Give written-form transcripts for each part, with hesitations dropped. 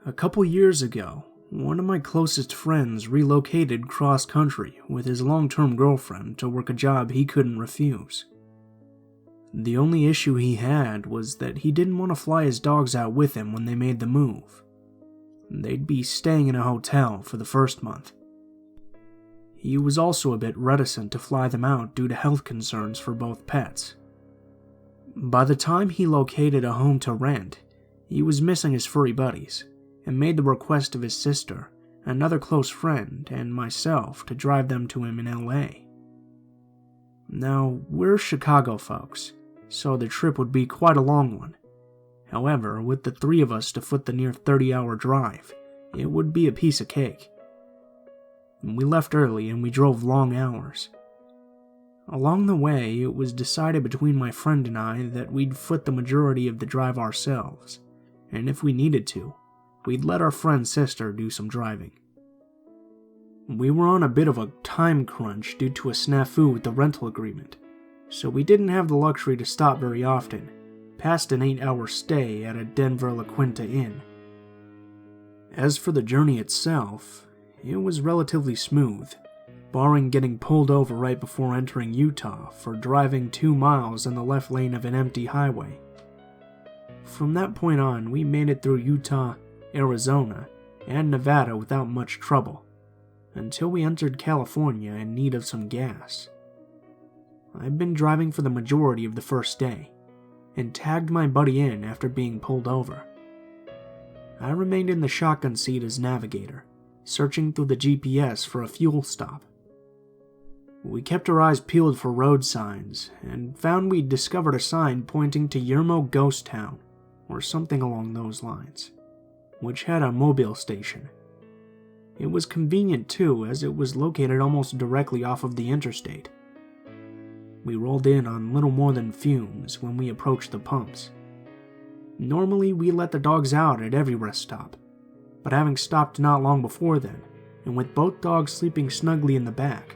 A couple years ago, one of my closest friends relocated cross-country with his long-term girlfriend to work a job he couldn't refuse. The only issue he had was that he didn't want to fly his dogs out with him when they made the move. They'd be staying in a hotel for the first month. He was also a bit reticent to fly them out due to health concerns for both pets. By the time he located a home to rent, he was missing his furry buddies, and made the request of his sister, another close friend, and myself to drive them to him in LA. Now, we're Chicago folks, so the trip would be quite a long one. However, with the three of us to foot the near 30-hour drive, it would be a piece of cake. We left early and we drove long hours. Along the way, it was decided between my friend and I that we'd foot the majority of the drive ourselves, and if we needed to, we'd let our friend's sister do some driving. We were on a bit of a time crunch due to a snafu with the rental agreement, so we didn't have the luxury to stop very often, past an 8-hour stay at a Denver La Quinta Inn. As for the journey itself, it was relatively smooth, barring getting pulled over right before entering Utah for driving 2 miles in the left lane of an empty highway. From that point on, we made it through Utah, Arizona, and Nevada without much trouble, until we entered California in need of some gas. I'd been driving for the majority of the first day, and tagged my buddy in after being pulled over. I remained in the shotgun seat as navigator, searching through the GPS for a fuel stop. We kept our eyes peeled for road signs, and found we'd discovered a sign pointing to Yermo Ghost Town, or something along those lines, which had a mobile station. It was convenient too, as it was located almost directly off of the interstate. We rolled in on little more than fumes when we approached the pumps. Normally we let the dogs out at every rest stop, but having stopped not long before then, and with both dogs sleeping snugly in the back,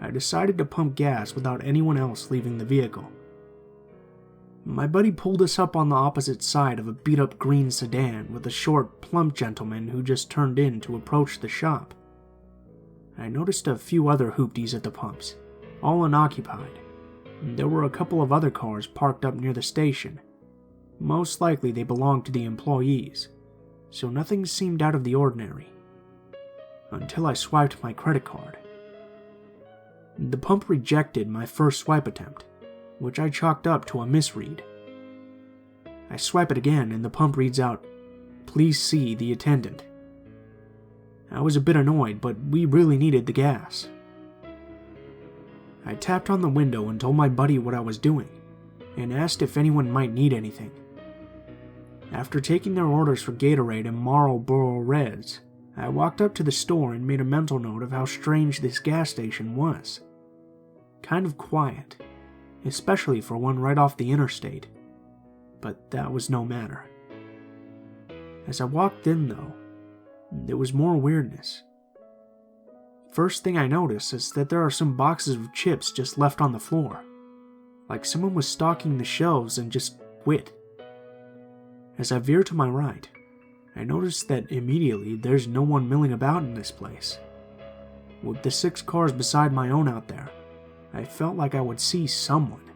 I decided to pump gas without anyone else leaving the vehicle. My buddy pulled us up on the opposite side of a beat-up green sedan with a short, plump gentleman who just turned in to approach the shop. I noticed a few other hoopties at the pumps, all unoccupied. There were a couple of other cars parked up near the station. Most likely they belonged to the employees, so nothing seemed out of the ordinary. Until I swiped my credit card. The pump rejected my first swipe attempt, which I chalked up to a misread. I swipe it again and the pump reads out, "Please see the attendant." I was a bit annoyed, but we really needed the gas. I tapped on the window and told my buddy what I was doing, and asked if anyone might need anything. After taking their orders for Gatorade and Marlboro Reds, I walked up to the store and made a mental note of how strange this gas station was. Kind of quiet, especially for one right off the interstate, but that was no matter. As I walked in though, there was more weirdness. First thing I noticed is that there are some boxes of chips just left on the floor, like someone was stocking the shelves and just quit. As I veer to my right, I noticed that immediately there's no one milling about in this place. With the 6 cars beside my own out there, I felt like I would see someone.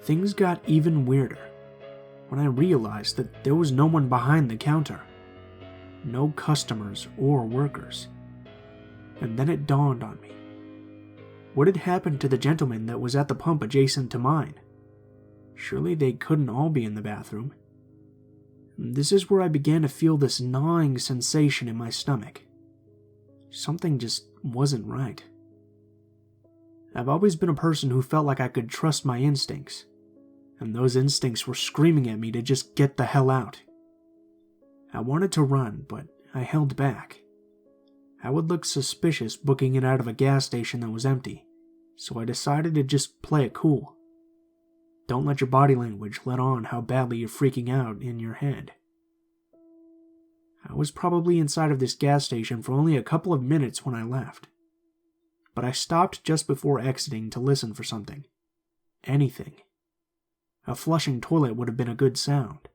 Things got even weirder when I realized that there was no one behind the counter. No customers or workers. And then it dawned on me. What had happened to the gentleman that was at the pump adjacent to mine? Surely they couldn't all be in the bathroom. This is where I began to feel this gnawing sensation in my stomach. Something just wasn't right. I've always been a person who felt like I could trust my instincts, and those instincts were screaming at me to just get the hell out. I wanted to run, but I held back. I would look suspicious booking it out of a gas station that was empty, so I decided to just play it cool. Don't let your body language let on how badly you're freaking out in your head. I was probably inside of this gas station for only a couple of minutes when I left, but I stopped just before exiting to listen for something. Anything. A flushing toilet would have been a good sound,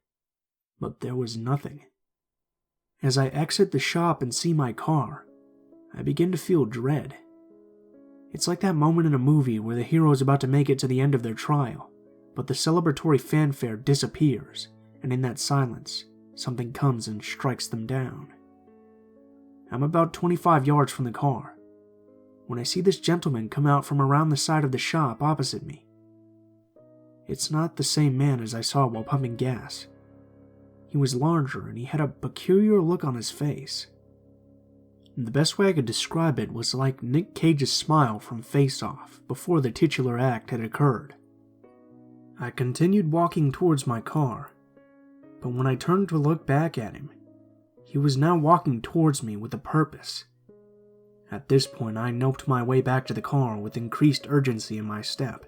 but there was nothing. As I exit the shop and see my car, I begin to feel dread. It's like that moment in a movie where the hero is about to make it to the end of their trial, but the celebratory fanfare disappears, and in that silence, something comes and strikes them down. I'm about 25 yards from the car, when I see this gentleman come out from around the side of the shop opposite me. It's not the same man as I saw while pumping gas. He was larger and he had a peculiar look on his face. The best way I could describe it was like Nick Cage's smile from Face Off before the titular act had occurred. I continued walking towards my car, but when I turned to look back at him, he was now walking towards me with a purpose. At this point, I noped my way back to the car with increased urgency in my step.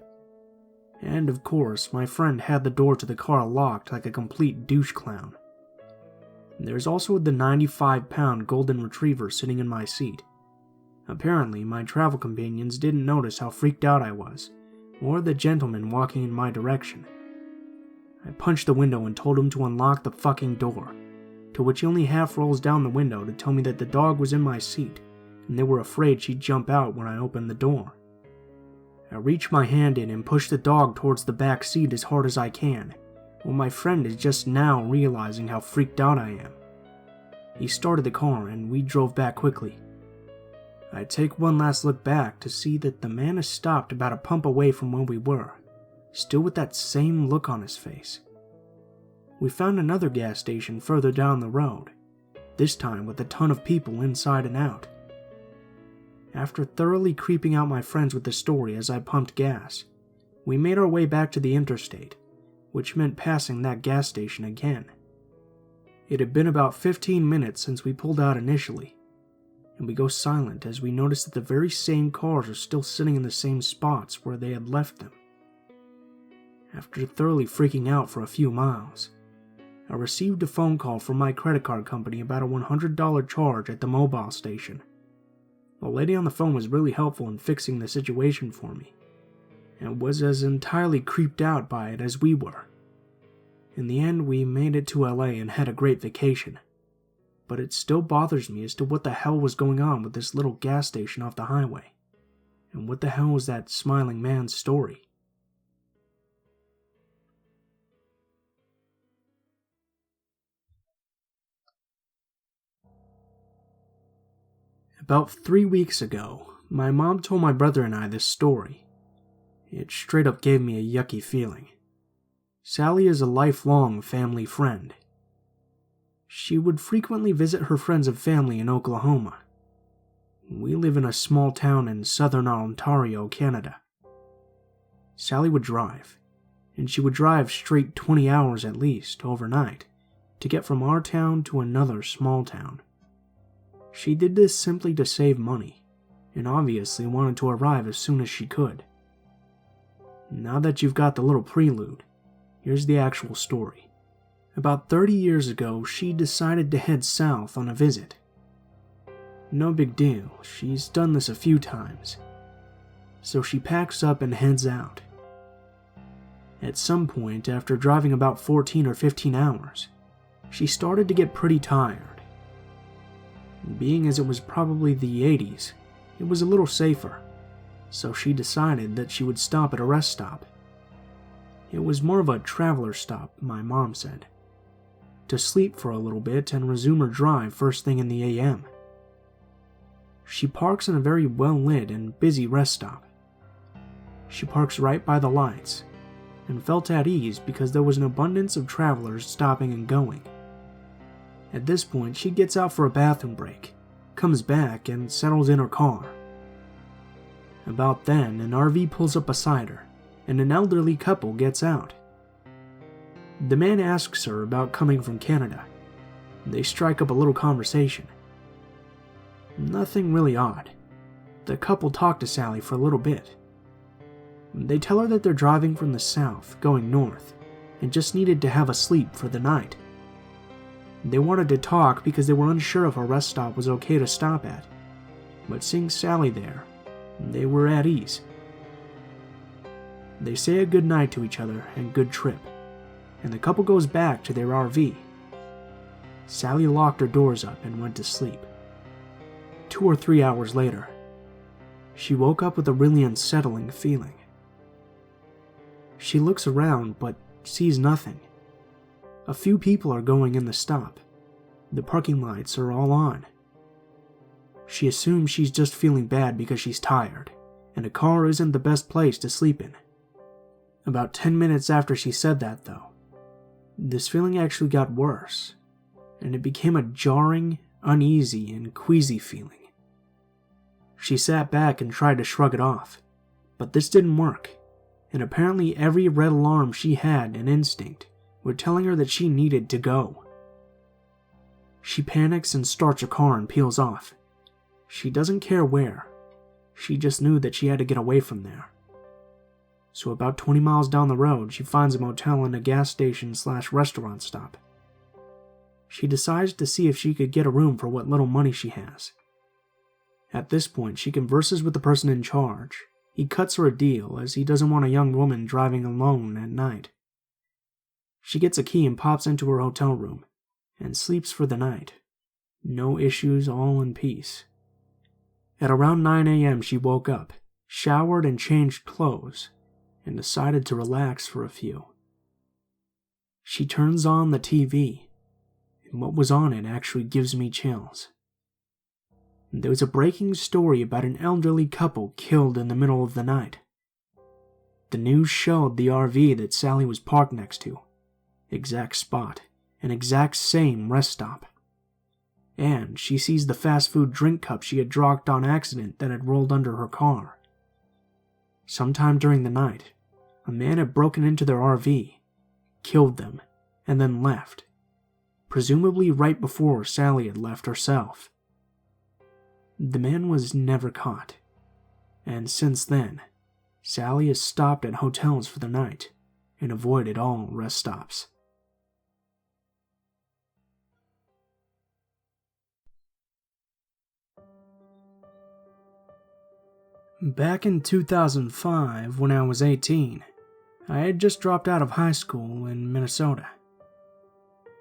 And of course, my friend had the door to the car locked like a complete douche clown. There's also the 95-pound golden retriever sitting in my seat. Apparently, my travel companions didn't notice how freaked out I was, or the gentleman walking in my direction. I punched the window and told him to unlock the fucking door, to which he only half rolls down the window to tell me that the dog was in my seat, and they were afraid she'd jump out when I opened the door. I reach my hand in and push the dog towards the back seat as hard as I can, while my friend is just now realizing how freaked out I am. He started the car and we drove back quickly. I take one last look back to see that the man has stopped about a pump away from where we were, still with that same look on his face. We found another gas station further down the road, this time with a ton of people inside and out. After thoroughly creeping out my friends with the story as I pumped gas, we made our way back to the interstate, which meant passing that gas station again. It had been about 15 minutes since we pulled out initially, and we go silent as we notice that the very same cars are still sitting in the same spots where they had left them. After thoroughly freaking out for a few miles, I received a phone call from my credit card company about a $100 charge at the mobile station. The lady on the phone was really helpful in fixing the situation for me, and was as entirely creeped out by it as we were. In the end, we made it to LA and had a great vacation, but it still bothers me as to what the hell was going on with this little gas station off the highway, and what the hell was that smiling man's story. About 3 weeks ago, my mom told my brother and I this story. It straight up gave me a yucky feeling. Sally is a lifelong family friend. She would frequently visit her friends and family in Oklahoma. We live in a small town in southern Ontario, Canada. Sally would drive, and she would drive straight 20 hours at least overnight to get from our town to another small town. She did this simply to save money, and obviously wanted to arrive as soon as she could. Now that you've got the little prelude, here's the actual story. About 30 years ago, she decided to head south on a visit. No big deal, she's done this a few times. So she packs up and heads out. At some point, after driving about 14 or 15 hours, she started to get pretty tired. Being as it was probably the 80s, it was a little safer, so she decided that she would stop at a rest stop. It was more of a traveler stop, my mom said, to sleep for a little bit and resume her drive first thing in the AM. She parks in a very well-lit and busy rest stop. She parks right by the lights, and felt at ease because there was an abundance of travelers stopping and going. At this point, she gets out for a bathroom break, comes back, and settles in her car. About then, an RV pulls up beside her, and an elderly couple gets out. The man asks her about coming from Canada. They strike up a little conversation. Nothing really odd. The couple talk to Sally for a little bit. They tell her that they're driving from the south, going north, and just needed to have a sleep for the night. They wanted to talk because they were unsure if a rest stop was okay to stop at, but seeing Sally there, they were at ease. They say a good night to each other and good trip, and the couple goes back to their RV. Sally locked her doors up and went to sleep. 2 or 3 hours later, she woke up with a really unsettling feeling. She looks around but sees nothing. A few people are going in the stop. The parking lights are all on. She assumes she's just feeling bad because she's tired, and a car isn't the best place to sleep in. About 10 minutes after she said that, though, this feeling actually got worse, and it became a jarring, uneasy, and queasy feeling. She sat back and tried to shrug it off, but this didn't work, and apparently every red alarm she had and instinct were telling her that she needed to go. She panics and starts her car and peels off. She doesn't care where. She just knew that she had to get away from there. So about 20 miles down the road, she finds a motel and a gas station/restaurant stop. She decides to see if she could get a room for what little money she has. At this point, she converses with the person in charge. He cuts her a deal as he doesn't want a young woman driving alone at night. She gets a key and pops into her hotel room and sleeps for the night. No issues, all in peace. At around 9 a.m. she woke up, showered and changed clothes, and decided to relax for a few. She turns on the TV, and what was on it actually gives me chills. There was a breaking story about an elderly couple killed in the middle of the night. The news showed the RV that Sally was parked next to, exact spot, and exact same rest stop. And she sees the fast food drink cup she had dropped on accident that had rolled under her car. Sometime during the night, a man had broken into their RV, killed them, and then left, presumably right before Sally had left herself. The man was never caught, and since then, Sally has stopped at hotels for the night and avoided all rest stops. Back in 2005, when I was 18, I had just dropped out of high school in Minnesota.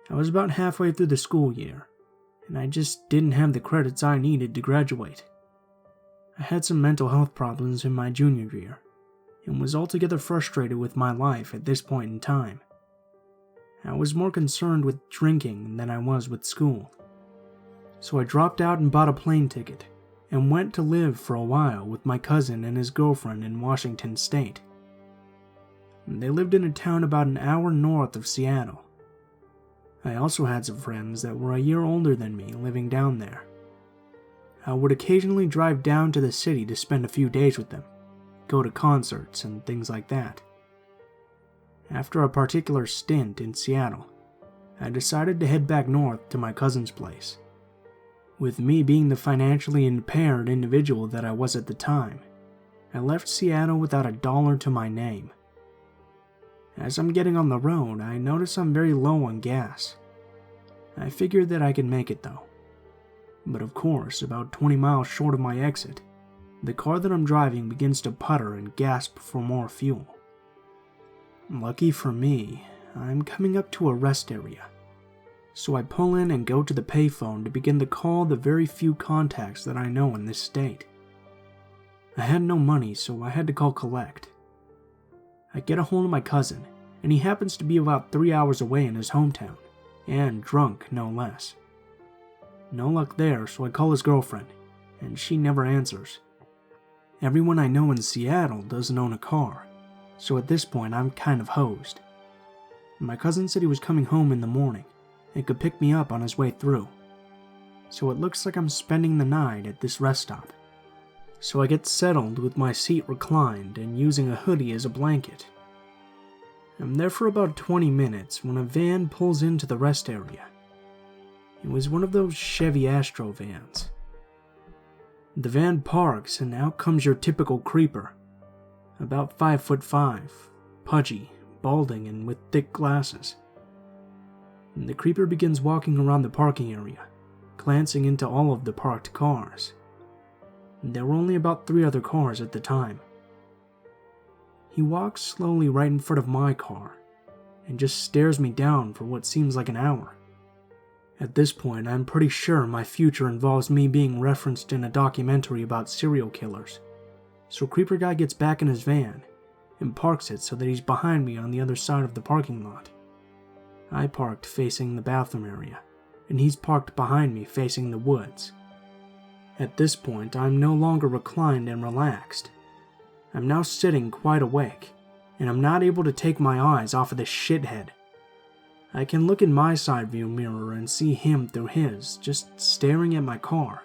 I was about halfway through the school year, and I just didn't have the credits I needed to graduate. I had some mental health problems in my junior year, and was altogether frustrated with my life at this point in time. I was more concerned with drinking than I was with school. So I dropped out and bought a plane ticket, and went to live for a while with my cousin and his girlfriend in Washington State. They lived in a town about an hour north of Seattle. I also had some friends that were a year older than me living down there. I would occasionally drive down to the city to spend a few days with them, go to concerts and things like that. After a particular stint in Seattle, I decided to head back north to my cousin's place. With me being the financially impaired individual that I was at the time, I left Seattle without a dollar to my name. As I'm getting on the road, I notice I'm very low on gas. I figured that I could make it though. But of course, about 20 miles short of my exit, the car that I'm driving begins to putter and gasp for more fuel. Lucky for me, I'm coming up to a rest area. So I pull in and go to the payphone to begin to call the very few contacts that I know in this state. I had no money, so I had to call collect. I get a hold of my cousin, and he happens to be about 3 hours away in his hometown, and drunk no less. No luck there, so I call his girlfriend, and she never answers. Everyone I know in Seattle doesn't own a car, so at this point I'm kind of hosed. My cousin said he was coming home in the morning, and could pick me up on his way through. So it looks like I'm spending the night at this rest stop. So I get settled with my seat reclined and using a hoodie as a blanket. I'm there for about 20 minutes when a van pulls into the rest area. It was one of those Chevy Astro vans. The van parks and out comes your typical creeper. About 5'5", pudgy, balding, and with thick glasses. The creeper begins walking around the parking area, glancing into all of the parked cars. There were only about 3 other cars at the time. He walks slowly right in front of my car, and just stares me down for what seems like an hour. At this point, I'm pretty sure my future involves me being referenced in a documentary about serial killers. So Creeper Guy gets back in his van and parks it so that he's behind me on the other side of the parking lot. I parked facing the bathroom area, and he's parked behind me facing the woods. At this point, I'm no longer reclined and relaxed. I'm now sitting quite awake, and I'm not able to take my eyes off of this shithead. I can look in my side view mirror and see him through his, just staring at my car.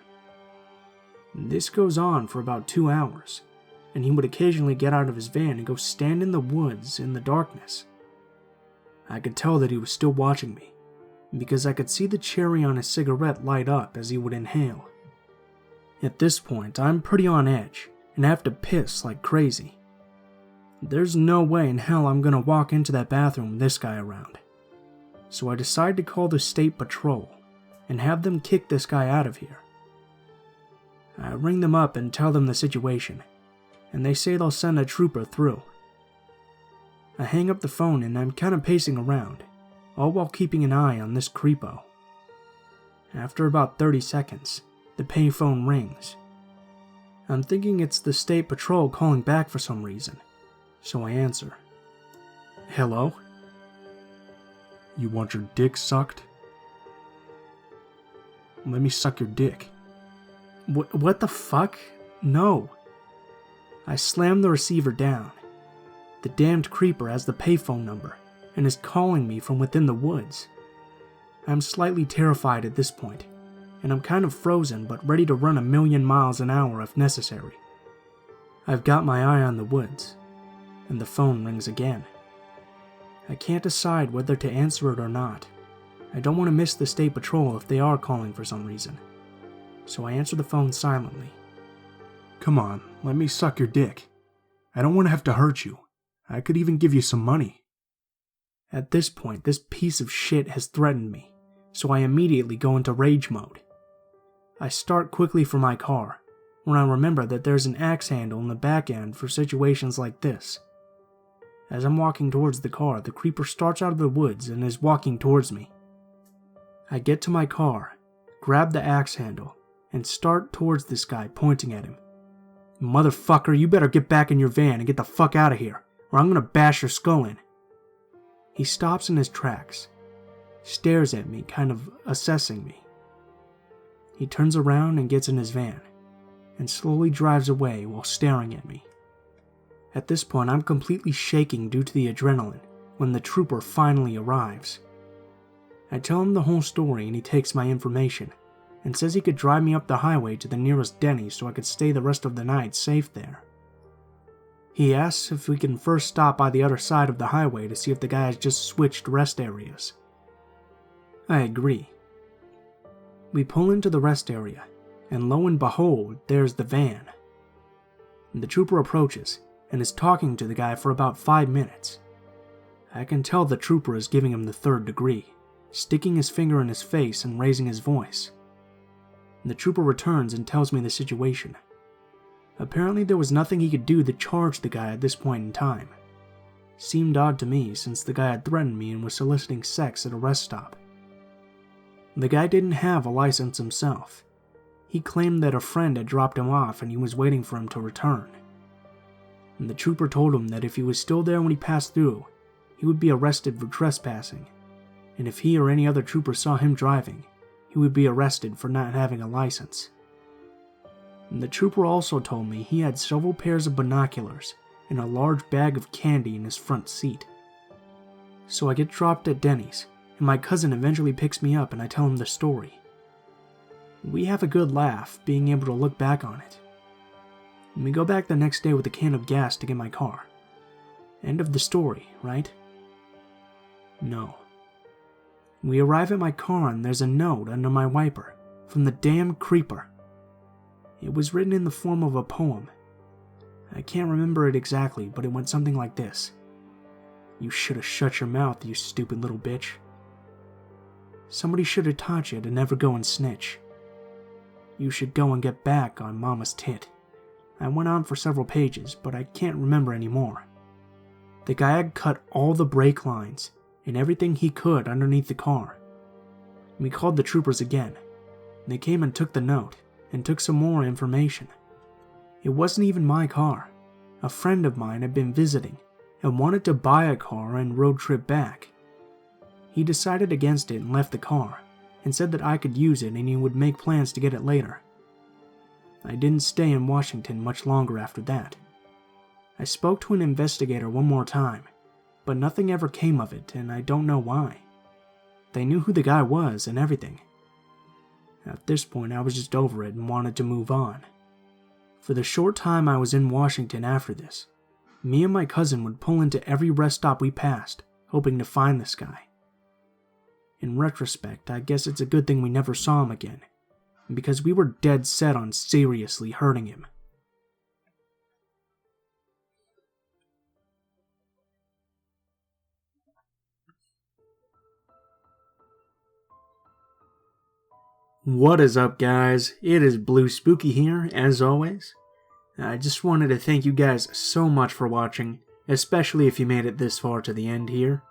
This goes on for about 2 hours, and he would occasionally get out of his van and go stand in the woods in the darkness. I could tell that he was still watching me, because I could see the cherry on his cigarette light up as he would inhale. At this point, I'm pretty on edge, and have to piss like crazy. There's no way in hell I'm gonna walk into that bathroom with this guy around. So I decide to call the state patrol and have them kick this guy out of here. I ring them up and tell them the situation, and they say they'll send a trooper through. I hang up the phone and I'm kind of pacing around, all while keeping an eye on this creepo. After about 30 seconds, the payphone rings. I'm thinking it's the state patrol calling back for some reason, so I answer. Hello? You want your dick sucked? Let me suck your dick. What the fuck? No. I slam the receiver down. The damned creeper has the payphone number and is calling me from within the woods. I'm slightly terrified at this point, and I'm kind of frozen but ready to run 1,000,000 miles an hour if necessary. I've got my eye on the woods, and the phone rings again. I can't decide whether to answer it or not. I don't want to miss the state patrol if they are calling for some reason. So I answer the phone silently. Come on, let me suck your dick. I don't want to have to hurt you. I could even give you some money. At this point, this piece of shit has threatened me, so I immediately go into rage mode. I start quickly for my car, when I remember that there's an axe handle in the back end for situations like this. As I'm walking towards the car, the creeper starts out of the woods and is walking towards me. I get to my car, grab the axe handle, and start towards this guy, pointing at him. Motherfucker, you better get back in your van and get the fuck out of here, or I'm gonna bash your skull in. He stops in his tracks, stares at me, kind of assessing me. He turns around and gets in his van, and slowly drives away while staring at me. At this point, I'm completely shaking due to the adrenaline when the trooper finally arrives. I tell him the whole story and he takes my information and says he could drive me up the highway to the nearest Denny's so I could stay the rest of the night safe there. He asks if we can first stop by the other side of the highway to see if the guy has just switched rest areas. I agree. We pull into the rest area, and lo and behold, there's the van. The trooper approaches and is talking to the guy for about 5 minutes. I can tell the trooper is giving him the 3rd degree, sticking his finger in his face and raising his voice. The trooper returns and tells me the situation. Apparently there was nothing he could do to charge the guy at this point in time. Seemed odd to me since the guy had threatened me and was soliciting sex at a rest stop. The guy didn't have a license himself. He claimed that a friend had dropped him off and he was waiting for him to return. And the trooper told him that if he was still there when he passed through, he would be arrested for trespassing, and if he or any other trooper saw him driving, he would be arrested for not having a license. And the trooper also told me he had several pairs of binoculars and a large bag of candy in his front seat. So I get dropped at Denny's, and my cousin eventually picks me up and I tell him the story. We have a good laugh, being able to look back on it. And we go back the next day with a can of gas to get my car. End of the story, right? No. We arrive at my car and there's a note under my wiper from the damn creeper. It was written in the form of a poem. I can't remember it exactly, but it went something like this. You should have shut your mouth, you stupid little bitch. Somebody should have taught you to never go and snitch. You should go and get back on mama's tit. I went on for several pages, but I can't remember anymore. The guy had cut all the brake lines and everything he could underneath the car. We called the troopers again. They came and took the note, and took some more information. It wasn't even my car. A friend of mine had been visiting, and wanted to buy a car and road trip back. He decided against it and left the car, and said that I could use it and he would make plans to get it later. I didn't stay in Washington much longer after that. I spoke to an investigator one more time, but nothing ever came of it, and I don't know why. They knew who the guy was and everything. At this point, I was just over it and wanted to move on. For the short time I was in Washington after this, me and my cousin would pull into every rest stop we passed, hoping to find this guy. In retrospect, I guess it's a good thing we never saw him again, because we were dead set on seriously hurting him. What is up, guys? It is Blue Spooky here, as always. I just wanted to thank you guys so much for watching, especially if you made it this far to the end here.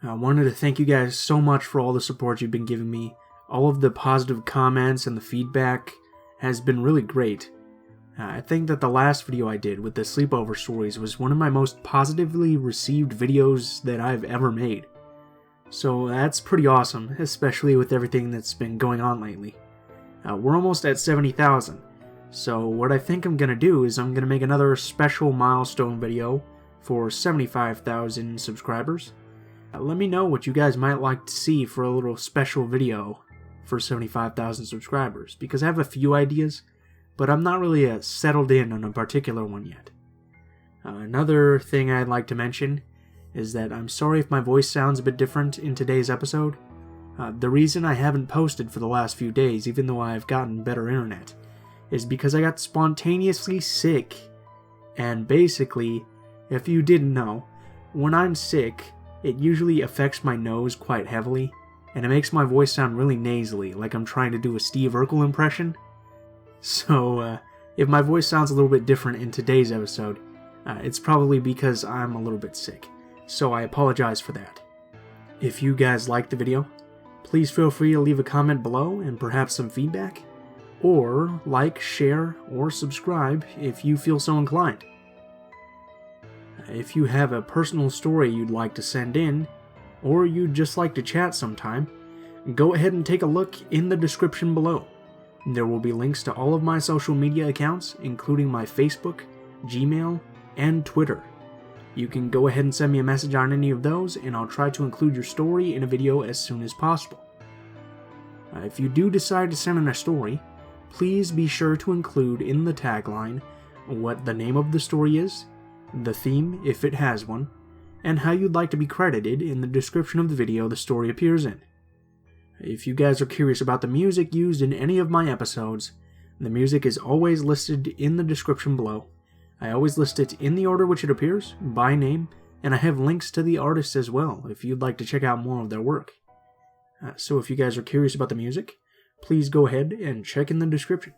I wanted to thank you guys so much for all the support you've been giving me. All of the positive comments and the feedback has been really great. I think that the last video I did with the sleepover stories was one of my most positively received videos that I've ever made. So that's pretty awesome, especially with everything that's been going on lately. We're almost at 70,000, so what I think I'm going to do is I'm going to make another special milestone video for 75,000 subscribers. Let me know what you guys might like to see for a little special video for 75,000 subscribers, because I have a few ideas, but I'm not really settled in on a particular one yet. Another thing I'd like to mention is that I'm sorry if my voice sounds a bit different in today's episode. The reason I haven't posted for the last few days, even though I've gotten better internet, is because I got spontaneously sick. And basically, if you didn't know, when I'm sick, it usually affects my nose quite heavily, and it makes my voice sound really nasally, like I'm trying to do a Steve Urkel impression. So, if my voice sounds a little bit different in today's episode, it's probably because I'm a little bit sick. So I apologize for that. If you guys liked the video, please feel free to leave a comment below and perhaps some feedback, or like, share, or subscribe if you feel so inclined. If you have a personal story you'd like to send in, or you'd just like to chat sometime, go ahead and take a look in the description below. There will be links to all of my social media accounts, including my Facebook, Gmail, and Twitter. You can go ahead and send me a message on any of those, and I'll try to include your story in a video as soon as possible. If you do decide to send in a story, please be sure to include in the tagline what the name of the story is, the theme if it has one, and how you'd like to be credited in the description of the video the story appears in. If you guys are curious about the music used in any of my episodes, the music is always listed in the description below. I always list it in the order which it appears, by name, and I have links to the artists as well if you'd like to check out more of their work. So if you guys are curious about the music, please go ahead and check in the description.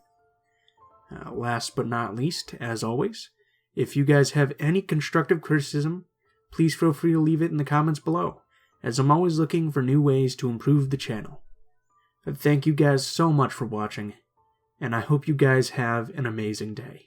Last but not least, as always, if you guys have any constructive criticism, please feel free to leave it in the comments below, as I'm always looking for new ways to improve the channel. Thank you guys so much for watching, and I hope you guys have an amazing day.